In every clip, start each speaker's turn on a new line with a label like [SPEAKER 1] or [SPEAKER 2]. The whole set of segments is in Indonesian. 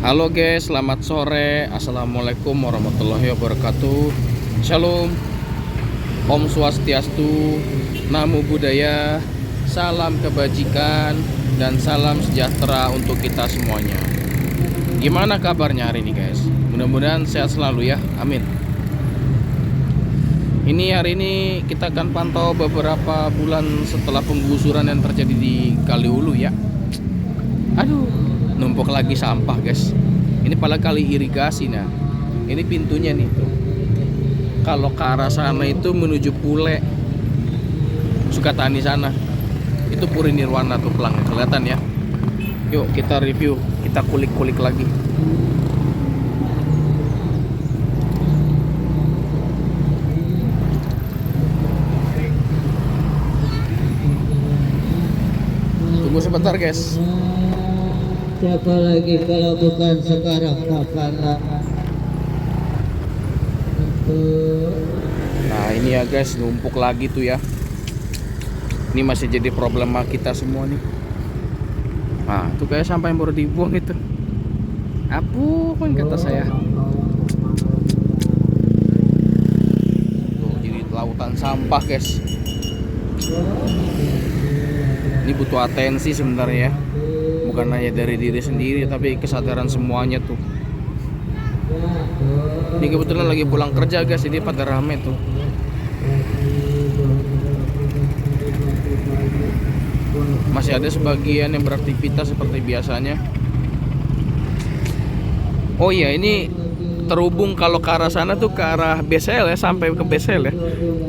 [SPEAKER 1] Halo guys, selamat sore. Assalamualaikum warahmatullahi wabarakatuh. Shalom. Om Swastiastu, Namo Buddhaya, salam kebajikan dan salam sejahtera untuk kita semuanya. Gimana kabarnya hari ini guys? Mudah-mudahan sehat selalu ya, amin. Hari ini kita akan pantau beberapa bulan setelah penggusuran yang terjadi di Kalihulu ya. Aduh, numpuk lagi sampah guys. Ini pada kali irigasi. Nah, ini pintunya nih tuh. Kalau ke arah sana itu menuju Pule, Sukatani sana, itu Puri Nirwana tuh pelangnya kelihatan ya. Yuk kita review, kita kulik-kulik lagi. Tunggu sebentar guys.
[SPEAKER 2] Siapa lagi kalau bukan sekarang kapan?
[SPEAKER 1] Nah ini ya guys, numpuk lagi tuh ya. Ini masih jadi problema kita semua nih. Nah tuh kayak sampah yang baru dibuang itu. Apapun kata saya. Tuh jadi lautan sampah guys. Ini butuh atensi sebenarnya ya. Bukan hanya dari diri sendiri, tapi kesadaran semuanya tuh. Ini kebetulan lagi pulang kerja guys, jadi pada rame tuh. Masih ada sebagian yang beraktivitas seperti biasanya. Oh iya, ini terhubung kalau ke arah sana tuh ke arah BCL ya, sampai ke BCL ya.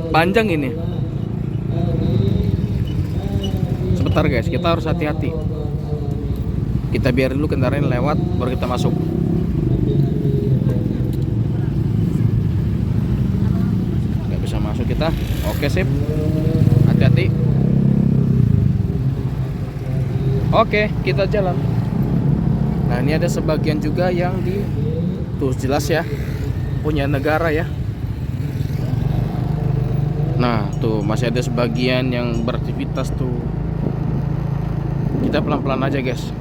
[SPEAKER 1] Panjang ini. Sebentar guys, kita harus hati-hati. Kita biar dulu kendaraan lewat, baru kita masuk. Nggak bisa masuk kita. Oke sip. Hati-hati. Oke, kita jalan. Nah ini ada sebagian juga yang di tuh jelas ya, punya negara ya. Nah tuh masih ada sebagian yang beraktivitas tuh. Kita pelan-pelan aja guys.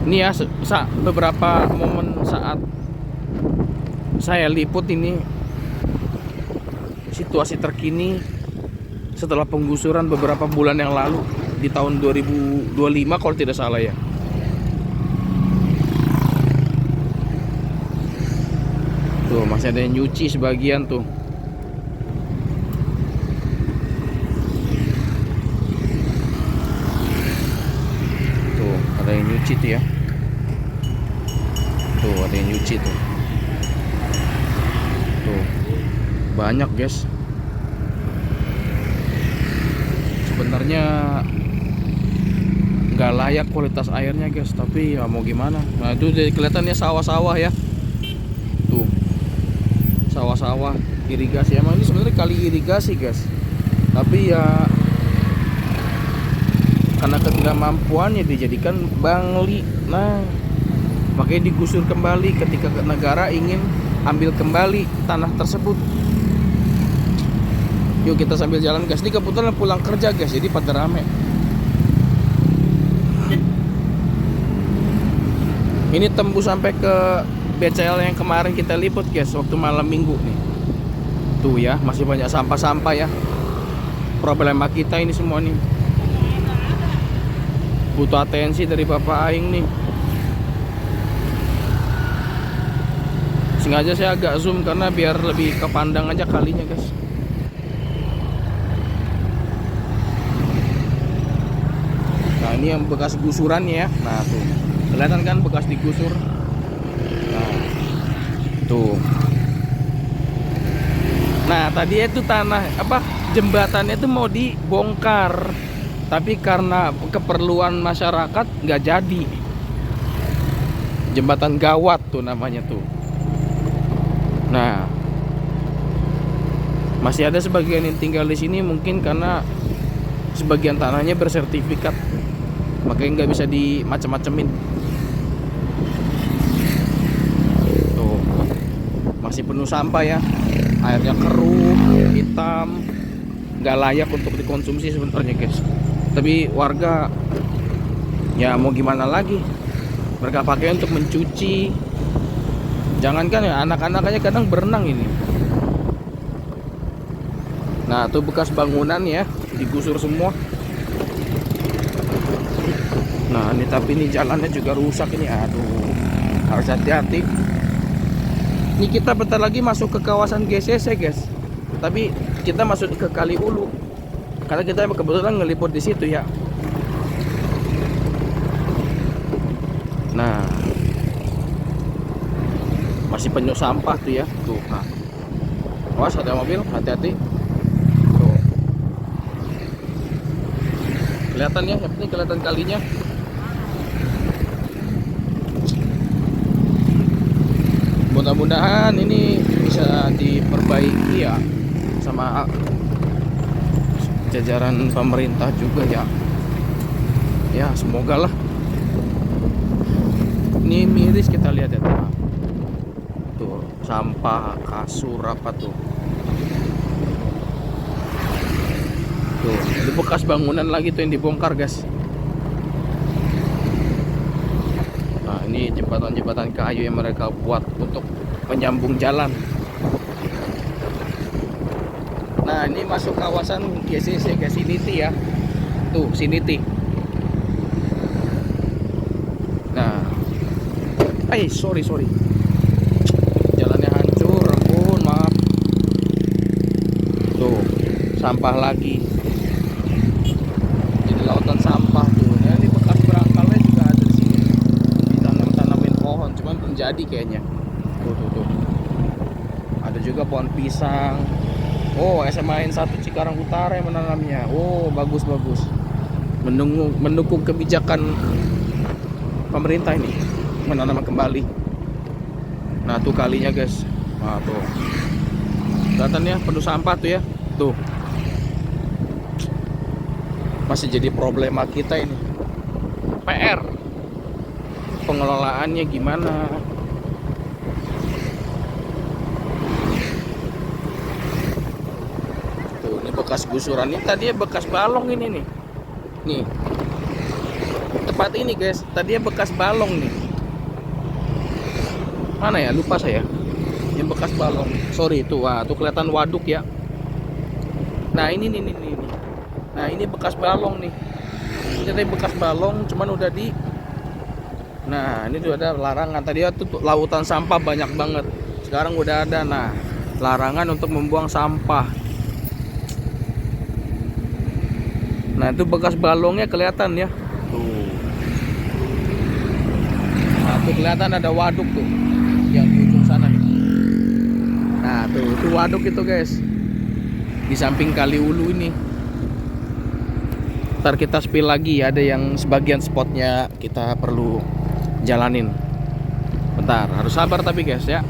[SPEAKER 1] Ini ya beberapa momen saat saya liput ini situasi terkini setelah penggusuran beberapa bulan yang lalu di tahun 2025 kalau tidak salah ya. Tuh masih ada yang nyuci sebagian tuh. Tuh ada yang nyuci tuh ya. Tuh ada yang nyuci tuh. Tuh banyak guys. Sebenarnya nggak layak kualitas airnya guys, tapi ya mau gimana. Nah itu kelihatannya sawah-sawah ya. Tuh sawah-sawah irigasi. Emang ini sebenarnya kali irigasi guys, tapi ya karena ketidakmampuannya dijadikan bangli. Nah makanya digusur kembali ketika negara ingin ambil kembali tanah tersebut. Yuk kita sambil jalan guys. Ini kebetulan pulang kerja guys, jadi pada rame. Ini tembus sampai ke BCL yang kemarin kita liput guys, waktu malam minggu nih. Tuh ya, masih banyak sampah-sampah ya. Problema kita ini semua nih. Butuh atensi dari Bapak Aing nih. Sengaja saya agak zoom karena biar lebih kepandang aja kalinya guys. Nah ini yang bekas gusurannya ya. Nah tuh kelihatan kan bekas digusur. Nah tuh. Nah tadi itu tanah jembatannya itu mau dibongkar, tapi karena keperluan masyarakat nggak jadi. Jembatan gawat tuh namanya tuh. Nah masih ada sebagian yang tinggal di sini mungkin karena sebagian tanahnya bersertifikat, makanya nggak bisa dimacem-macemin. Tuh masih penuh sampah ya, airnya keruh, hitam, nggak layak untuk dikonsumsi sebenarnya guys. Tapi warga ya mau gimana lagi, Mereka pakai untuk mencuci. Jangankan ya, anak-anak aja kadang berenang ini. Nah, tuh bekas bangunan ya, digusur semua. Nah, ini tapi ini jalannya juga rusak ini. Aduh, harus hati-hati. Ini kita bentar lagi masuk ke kawasan GCC, guys. Tapi kita masuk ke Kali Ulu. Karena kita kebetulan ngeliput di situ ya. Nah, masih penuh sampah tuh ya. Tuh, nah. Awas ada mobil, hati-hati. Tuh. Kelihatan ya, yang penting kelihatan kalinya. Mudah-mudahan ini bisa diperbaiki ya sama jajaran pemerintah juga ya. Ya, semoga lah. Ini miris kita lihat ya teman. Tuh, sampah, kasur apa tuh. Tuh, ini bekas bangunan lagi tuh yang dibongkar, guys. Nah, ini jembatan-jembatan kayu yang mereka buat untuk penyambung jalan. Nah, ini masuk kawasan GCC, guys, Siniti ya. Tuh, Siniti. Nah, sorry. Jalannya hancur, ampun, maaf. Tuh, sampah lagi. Jadi lautan sampah tuh. Ya, ini bekas berangkalnya juga ada di sini. Ditanam-tanamin pohon, cuman belum jadi kayaknya. Tuh. Ada juga pohon pisang. Oh, SMA N1 Cikarang Utara yang menanamnya. Oh, bagus. Mendukung kebijakan pemerintah ini menanam kembali. Nah, tuh kalinya, guys. Nah, tuh. Kelihatan ya, penuh sampah tuh ya. Tuh. Masih jadi problema kita ini. PR. Pengelolaannya gimana? Tuh, ini bekas gusuran. Ini tadinya bekas balong ini nih. Nih. Tepat ini, guys. Tadinya bekas balong nih. Mana ya? Lupa saya. Yang bekas balong. Sorry, itu. Wah, tuh kelihatan waduk ya. Nah, ini. Nah, ini bekas balong nih. Ini tadi bekas balong, cuman udah di. Nah, ini tuh ada larangan. Tadi tuh lautan sampah banyak banget. Sekarang udah ada. Nah, larangan untuk membuang sampah. Nah, itu bekas balongnya kelihatan ya. Tuh. Nah, tuh kelihatan ada waduk tuh. Yang di ujung sana nih. Nah, tuh itu waduk itu, guys. Di samping Kali Ulu ini. Ntar kita spill lagi, ada yang sebagian spotnya kita perlu jalanin. Bentar, harus sabar tapi, guys ya.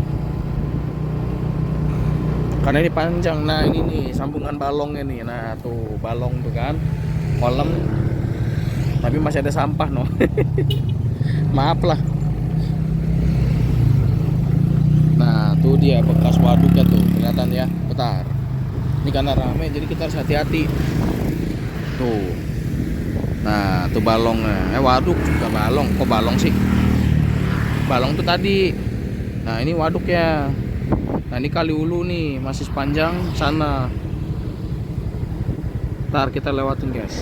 [SPEAKER 1] Karena ini panjang. Nah, ini nih sambungan balongnya nih. Nah, tuh balong tuh kan. Kolam. Tapi masih ada sampah, no. Maaf lah. Nah, tuh dia bekas waduknya tuh, kelihatan ya. Bentar. Ini karena ramai jadi kita harus hati-hati. Tuh. Nah, tuh balongnya. Waduk juga balong. Kok balong sih? Balong tuh tadi. Nah, ini waduknya. Nah, ini Kali Ulu nih, masih sepanjang sana. Ntar kita lewatin, guys.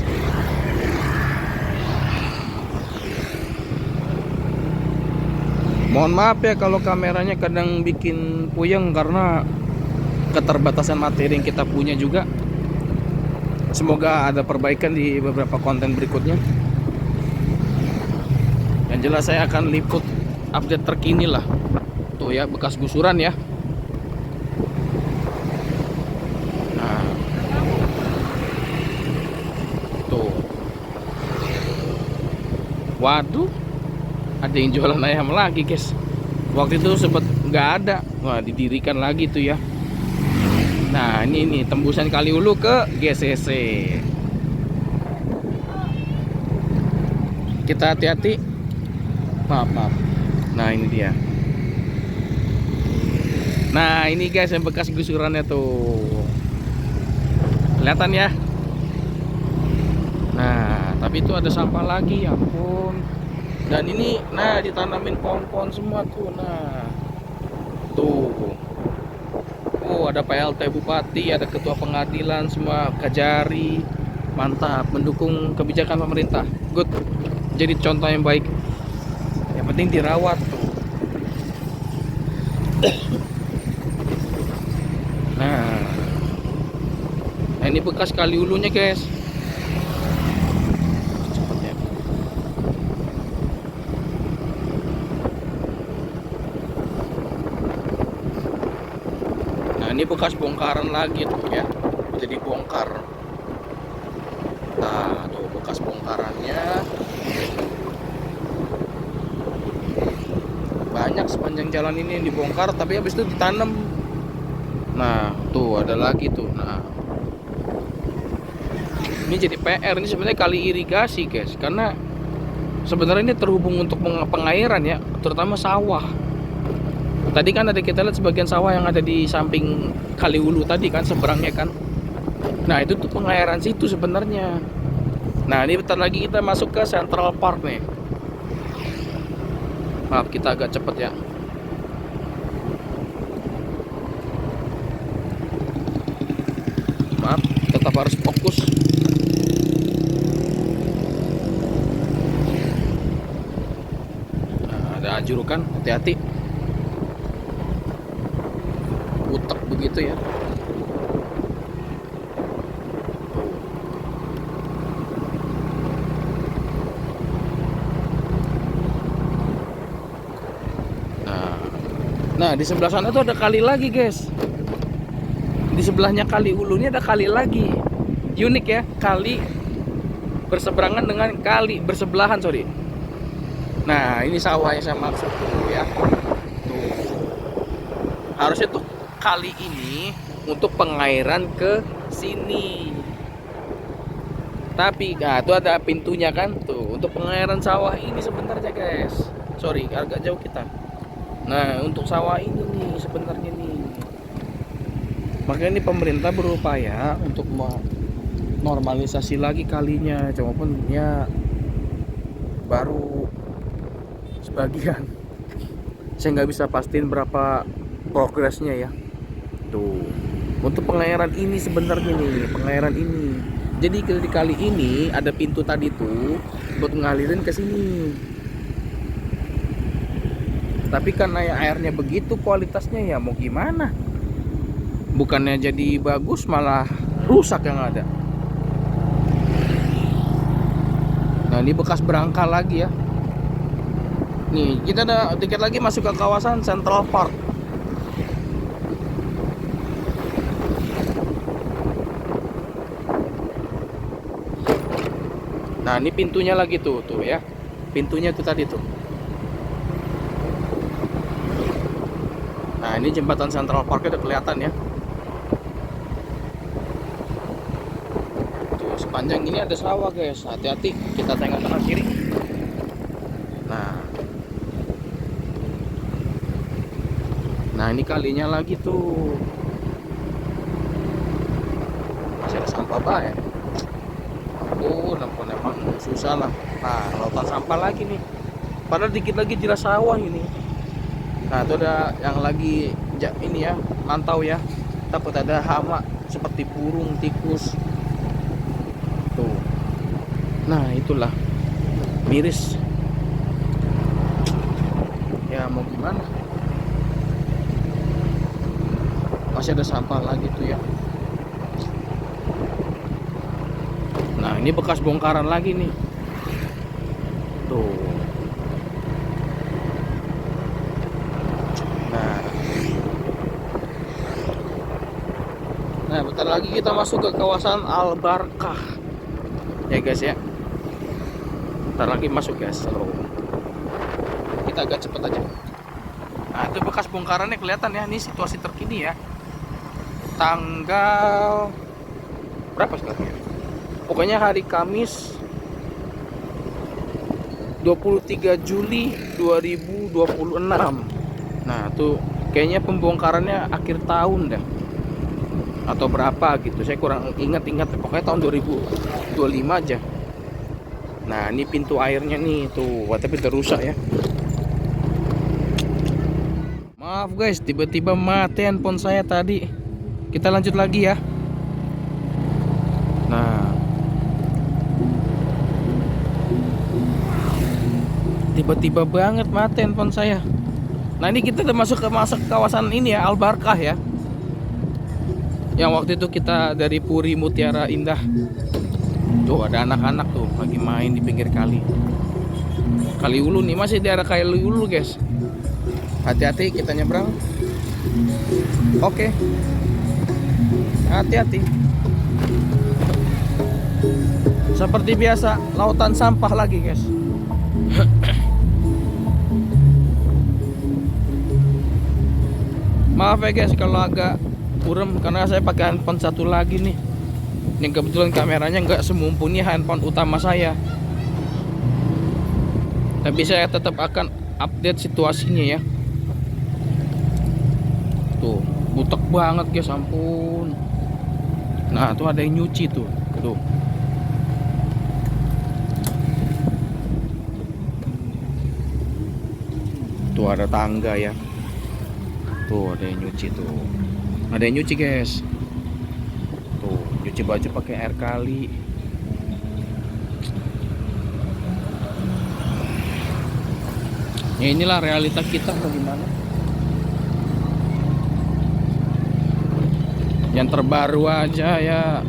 [SPEAKER 1] Mohon maaf ya kalau kameranya kadang bikin puyeng karena keterbatasan materi yang kita punya juga. Semoga ada perbaikan di beberapa konten berikutnya. Yang jelas saya akan liput update terkini lah. Tuh ya, bekas gusuran ya. Nah, tuh. Waduh, ada yang jualan ayam lagi, guys. Waktu itu sempat nggak ada. Wah, didirikan lagi tuh ya. Nah, ini tembusan Kali Ulu ke GCC. Kita hati-hati. Maaf. Nah, ini dia. Nah, ini guys yang bekas gusurannya tuh. Kelihatan ya. Nah, tapi itu ada sampah lagi, ya ampun. Dan ini nah ditanamin pohon-pohon semua tuh. Nah tuh, oh ada PLT Bupati, ada ketua pengadilan, semua Kajari, mantap, mendukung kebijakan pemerintah, good, jadi contoh yang baik. Yang penting dirawat tuh. Nah, nah ini bekas kali hulunya guys. Cepatnya. Nah ini bekas bongkaran lagi tuh ya, jadi bongkar. Nah tuh bekas bongkarannya banyak sepanjang jalan ini yang dibongkar, tapi habis itu ditanam. Nah tuh ada lagi tuh. Nah ini jadi PR, ini sebenarnya kali irigasi guys, karena sebenarnya ini terhubung untuk pengairan ya, terutama sawah. Tadi kan ada kita lihat sebagian sawah yang ada di samping kali hulu tadi kan, seberangnya kan. Nah itu tuh pengairan situ sebenarnya. Nah ini bentar lagi kita masuk ke Central Park nih. Maaf kita agak cepet ya. Maaf, tetap harus fokus. Nah, ada ajurukan, hati-hati. Utek begitu ya. Nah di sebelah sana tuh ada kali lagi guys. Di sebelahnya kali hulunya ada kali lagi. Unik ya, kali berseberangan dengan kali bersebelahan, sorry. Nah ini sawah yang saya maksud tuh ya. Tuh. Harusnya tuh kali ini untuk pengairan ke sini. Tapi nah itu ada pintunya kan tuh untuk pengairan sawah ini sebenarnya guys. Sorry agak jauh kita. Nah untuk sawah ini nih sebenarnya nih, makanya ini pemerintah berupaya untuk normalisasi lagi kalinya, cuma pun ya baru sebagian. Saya nggak bisa pastiin berapa progresnya ya. Tuh untuk pengairan ini sebenarnya nih, pengairan ini. Jadi di kali ini ada pintu tadi tuh buat ngalirin ke sini. Tapi karena airnya begitu kualitasnya ya mau gimana, bukannya jadi bagus malah rusak yang ada. Nah ini bekas berangkal lagi ya. Nih kita ada dikit lagi masuk ke kawasan Central Park. Nah ini pintunya lagi tuh ya, pintunya tuh tadi tuh. Nah ini jembatan Central Park udah kelihatan ya. Tuh sepanjang ini ada sawah guys, hati-hati kita tengok kanan kiri. Nah ini kalinya lagi tuh. Masih ada sampah banyak. Oh nampun emang susah lah. Nah lautan sampah lagi nih. Padahal dikit lagi jelas sawah ini. Nah itu ada yang lagi ini ya, mantau ya, takut ada hama seperti burung, tikus tuh. Nah itulah miris ya, mau gimana, masih ada sampah lagi tuh ya. Nah ini bekas bongkaran lagi nih tuh. Nah bentar lagi kita masuk ke kawasan Al Barkah ya guys ya. Bentar lagi masuk guys. So, kita agak cepet aja. Nah itu bekas bongkarannya kelihatan ya. Ini situasi terkini ya, tanggal berapa sekarang ya, pokoknya hari Kamis 23 Juli 2026. Nah tuh kayaknya pembongkarannya akhir tahun dah atau berapa gitu, saya kurang ingat-ingat, pokoknya tahun 2025 aja. Nah ini pintu airnya nih tuh, wah tapi udah rusak ya. Maaf guys, tiba-tiba mati handphone saya tadi. Kita lanjut lagi ya. Nah, tiba-tiba banget mati handphone saya. Nah ini kita udah masuk ke kawasan ini ya, Al Barkah ya. Yang waktu itu kita dari Puri Mutiara Indah. Tuh ada anak-anak tuh lagi main di pinggir kali. Kali Ulu nih, masih di daerah Kali Ulu guys. Hati-hati kita nyebrang. Oke. Hati-hati. Seperti biasa, lautan sampah lagi guys. Maaf ya guys kalau agak kurem karena saya pakai handphone satu lagi nih. Yang kebetulan kameranya nggak semumpuni handphone utama saya. Tapi saya tetap akan update situasinya ya. Tuh, butek banget guys, ampun. Nah, tuh ada yang nyuci tuh. Tuh. Tuh ada tangga ya. Tuh ada yang nyuci tuh. Ada yang nyuci guys. Tuh, nyuci baju pakai air kali. Ya inilah realita kita bagaimana. Yang terbaru aja ya,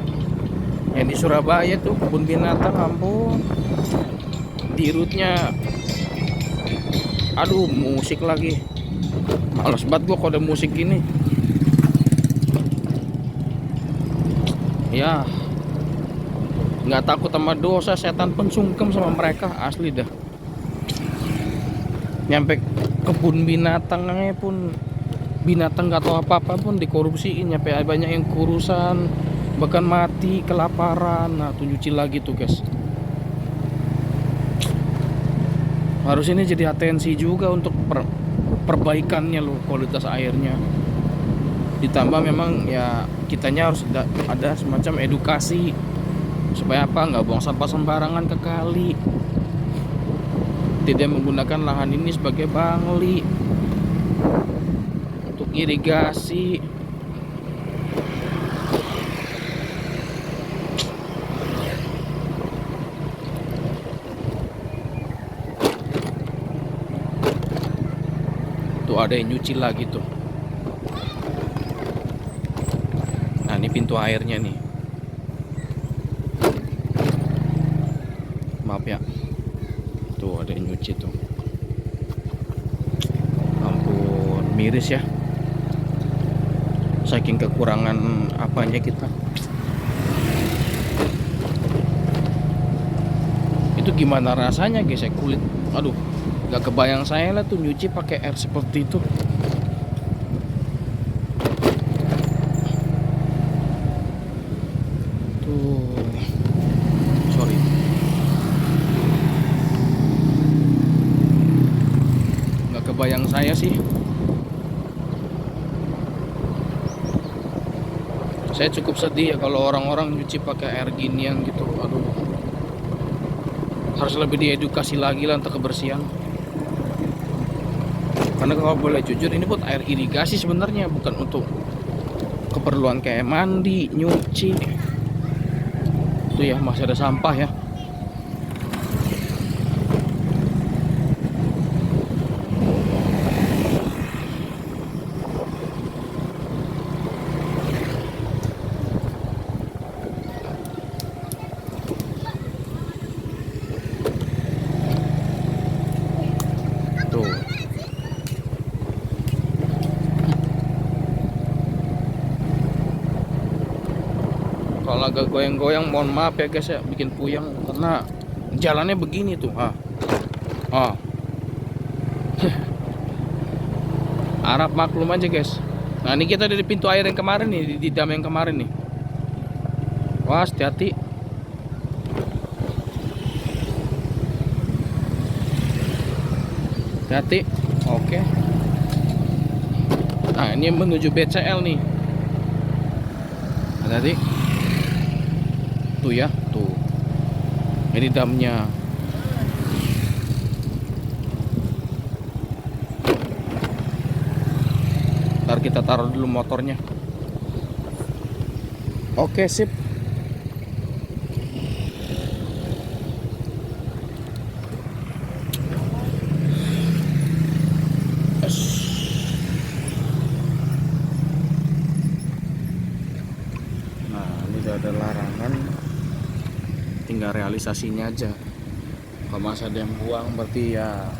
[SPEAKER 1] yang di Surabaya tuh kebun binatang, ampun. Di rootnya, aduh musik lagi. Males banget gua kalau ada musik gini. Ya, nggak takut sama dosa, setan pun sungkem sama mereka, asli dah. Nyampe kebun binatangnya pun binatang nggak tahu apa-apa pun dikorupsiin, nyampe banyak yang kurusan, bahkan mati kelaparan. Nah tuh nyuci lagi tuh guys. Harus ini jadi atensi juga untuk perbaikannya loh, kualitas airnya. Ditambah memang ya kitanya harus ada semacam edukasi supaya apa, nggak buang sampah sembarangan ke kali, tidak menggunakan lahan ini sebagai bangli untuk irigasi. Tuh ada yang nyuci lagi tuh. Nah ini pintu airnya nih. Maaf ya. Tuh ada yang nyuci tuh. Ampun, miris ya. Saking kekurangan apanya kita. Itu gimana rasanya guys ya, kulit. Aduh, gak kebayang saya lah tuh nyuci pakai air seperti itu. Tuh, sorry. Gak kebayang saya sih. Saya cukup sedih ya kalau orang-orang nyuci pakai air ginian gitu. Aduh, harus lebih diedukasi lagi lah untuk kebersihan. Karena kalau boleh jujur, ini buat air irigasi sebenarnya, bukan untuk keperluan kayak mandi, nyuci. Itu ya masih ada sampah ya. Tuh. Kalau agak goyang-goyang mohon maaf ya guys ya, bikin puyeng karena jalannya begini tuh. Arab maklum aja guys. Nah ini kita dari pintu air yang kemarin nih, di dam yang kemarin nih. Wah hati-hati. Hati-hati. Oke. Nah ini menuju BCL nih. Hati-hati. Tuh ya, tuh. Ini damnya. Ntar kita taruh dulu motornya. Oke, sip. Nah, ini udah ada larangan, tinggal realisasinya aja. Kalau masih ada yang buang berarti ya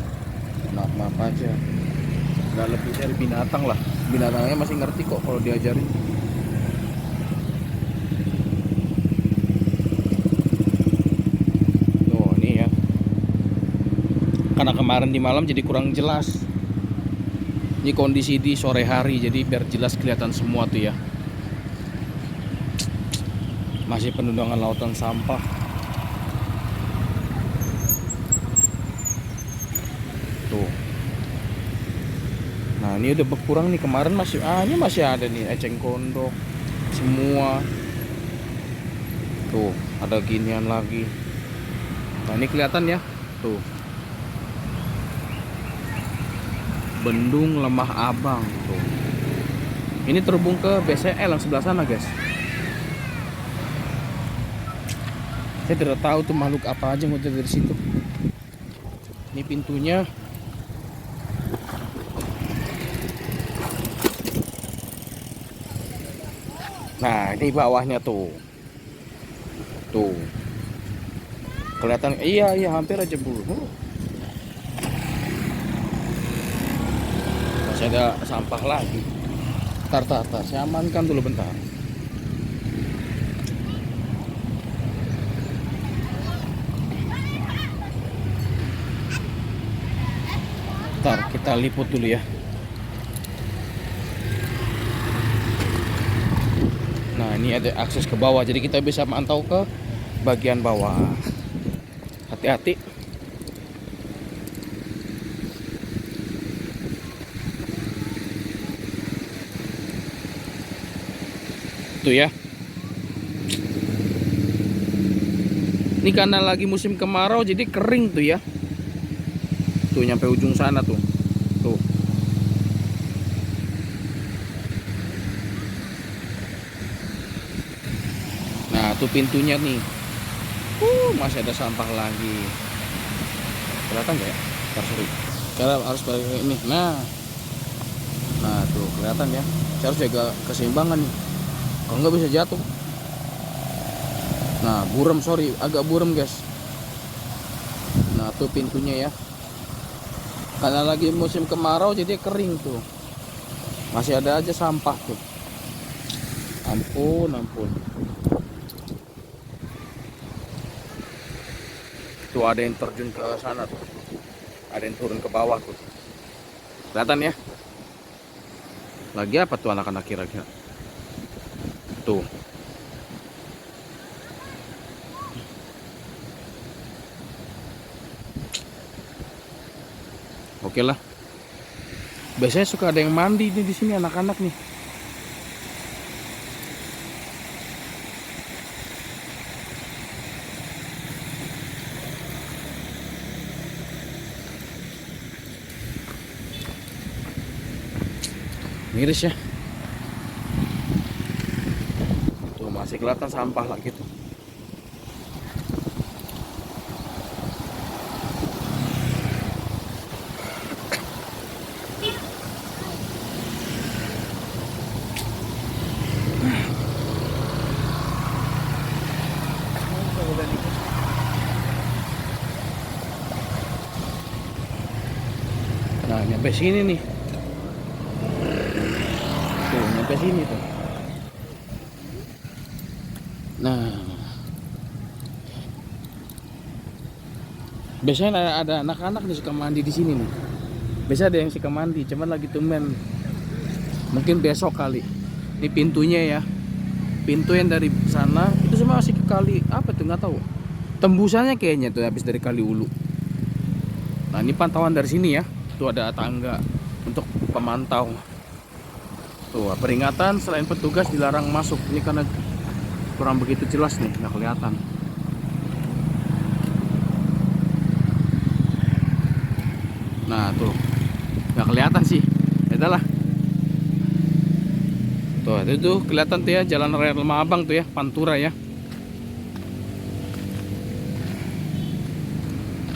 [SPEAKER 1] maaf aja. Nggak lebih dari binatang lah. Binatangnya masih ngerti kok kalau diajarin. Tuh, ini ya. Karena kemarin di malam jadi kurang jelas. Ini kondisi di sore hari, jadi biar jelas kelihatan semua tuh ya. Masih penundangan lautan sampah. Tuh. Nah, ini udah berkurang nih. Kemarin masih ini masih ada nih eceng gondok semua. Tuh, ada ginian lagi. Nah, ini kelihatan ya. Tuh. Bendung Lemah Abang tuh. Ini terhubung ke BCL yang sebelah sana, guys. Saya tidak tahu tuh makhluk apa aja yang muncul dari situ. Ini pintunya. Nah, ini bawahnya tuh. Tuh. Kelihatan, iya hampir aja Bu. Masih ada sampah lagi. Tar, saya amankan dulu bentar. Ntar kita liput dulu ya. Nah, ini ada akses ke bawah, jadi kita bisa mantau ke bagian bawah. Hati-hati. Tuh ya. Ini karena lagi musim kemarau jadi kering tuh ya. Tuh nyampe ujung sana tuh. Tuh. Nah, tuh pintunya nih. Masih ada sampah lagi. Kelihatan nggak ya? Sorry. Karena harus pakai ini. Nah, tuh kelihatan ya. Saya harus jaga keseimbangan nih. Kalau nggak bisa jatuh. Nah, buram, sorry, agak buram guys. Nah, tuh pintunya ya. Karena lagi musim kemarau jadi kering tuh. Masih ada aja sampah tuh. Ampun. Tuh ada yang terjun ke sana tuh. Ada yang turun ke bawah tuh. Kelihatan ya? Lagi apa tuh anak-anak kira-kira? Tuh. Oke lah. Biasanya suka ada yang mandi nih di sini anak-anak nih. Miris ya. Tuh masih kelihatan sampah lagi tuh. Nah, nyampe sini nih. Tuh, nyampe sini tuh. Nah. Biasanya ada anak-anak nih suka mandi di sini nih. Biasa ada yang suka mandi, cuman lagi tumben. Mungkin besok kali. Ini pintunya ya. Pintu yang dari sana itu semua masih ke kali apa tuh nggak tahu. Tembusannya kayaknya tuh habis dari Kali Ulu. Nah, ini pantauan dari sini ya. Tuh ada tangga untuk pemantau. Tuh peringatan selain petugas dilarang masuk. Ini karena kurang begitu jelas nih, nggak kelihatan. Nah tuh nggak kelihatan sih. Itulah. Tuh, itu tuh kelihatan tuh ya Jalan Raya Lembah Abang tuh ya, Pantura ya.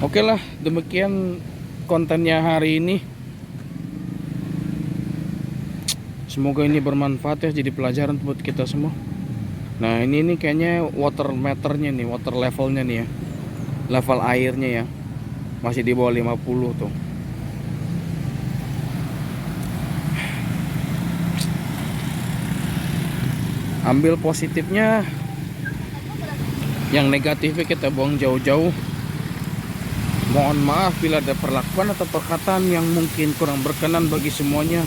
[SPEAKER 1] Oke lah, demikian kontennya hari ini. Semoga ini bermanfaat ya, jadi pelajaran buat kita semua. Nah ini nih kayaknya water meternya nih, water levelnya nih ya, level airnya ya, masih di bawah 50 tuh. Ambil positifnya, yang negatifnya kita buang jauh-jauh. Mohon maaf bila ada perlakuan atau perkataan yang mungkin kurang berkenan bagi semuanya,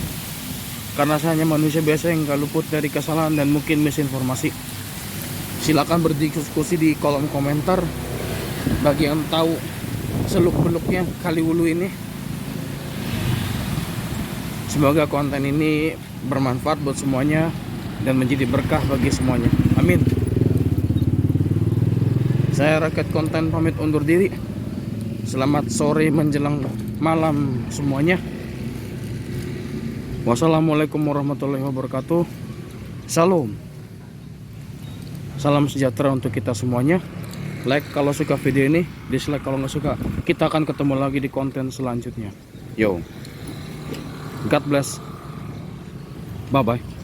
[SPEAKER 1] karena saya hanya manusia biasa yang gak luput dari kesalahan dan mungkin misinformasi. Silakan berdiskusi di kolom komentar bagi yang tahu seluk-beluknya Kaliwulu ini. Semoga konten ini bermanfaat buat semuanya dan menjadi berkah bagi semuanya. Amin. Saya Rakyat Konten pamit undur diri. Selamat sore menjelang malam semuanya. Wassalamualaikum warahmatullahi wabarakatuh. Salam. Salam sejahtera untuk kita semuanya. Like kalau suka video ini, dislike kalau nggak suka. Kita akan ketemu lagi di konten selanjutnya. Yo, God bless. Bye bye.